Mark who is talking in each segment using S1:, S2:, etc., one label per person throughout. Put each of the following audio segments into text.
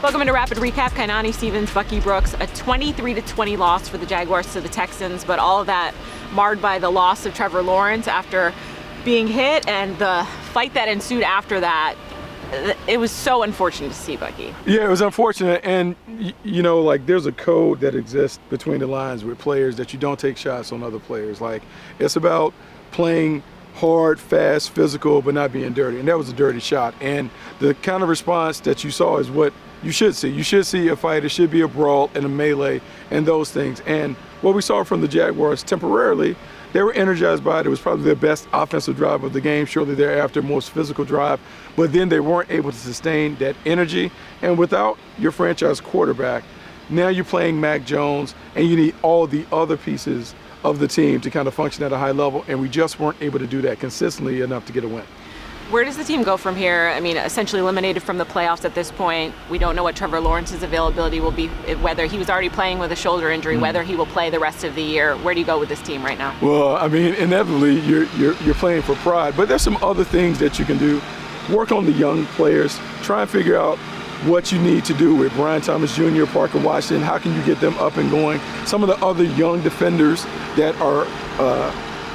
S1: Welcome into Rapid Recap. Kainani, Stevens, Bucky, Brooks. A 23-20 loss for the Jaguars to the Texans, but all of that marred by the loss of Trevor Lawrence after being hit and the fight that ensued after that. It was so unfortunate to see, Bucky.
S2: Yeah, it was unfortunate, and you know, like, there's a code that exists between the lines with players that you don't take shots on other players. Like, it's about playing hard, fast, physical, but not being dirty, and that was a dirty shot. And the kind of response that you saw is what you should see. You should see a fight. It should be a brawl and a melee and those things. And what we saw from the Jaguars temporarily, they were energized by it. It was probably their best offensive drive of the game, shortly thereafter, most physical drive. But then they weren't able to sustain that energy. And without your franchise quarterback, now you're playing Mac Jones, and you need all the other pieces of the team to kind of function at a high level. And we just weren't able to do that consistently enough to get a win.
S1: Where does the team go from here? I mean, essentially eliminated from the playoffs at this point. We don't know what Trevor Lawrence's availability will be, whether he was already playing with a shoulder injury, whether he will play the rest of the year. Where do you go with this team right now?
S2: Well, I mean, inevitably, you're playing for pride, but there's some other things that you can do. Work on the young players. Try and figure out what you need to do with Brian Thomas Jr., Parker Washington. How can you get them up and going? Some of the other young defenders that are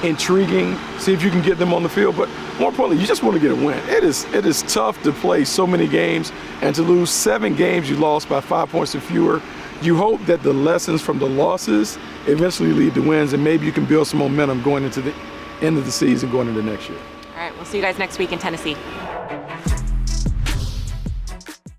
S2: intriguing, see if you can get them on the field. But more importantly, you just want to get a win. It is tough to play so many games and to lose 7 games you lost by 5 points or fewer. You hope that the lessons from the losses eventually lead to wins, and maybe you can build some momentum going into the end of the season, going into next year.
S1: All right, we'll see you guys next week in Tennessee.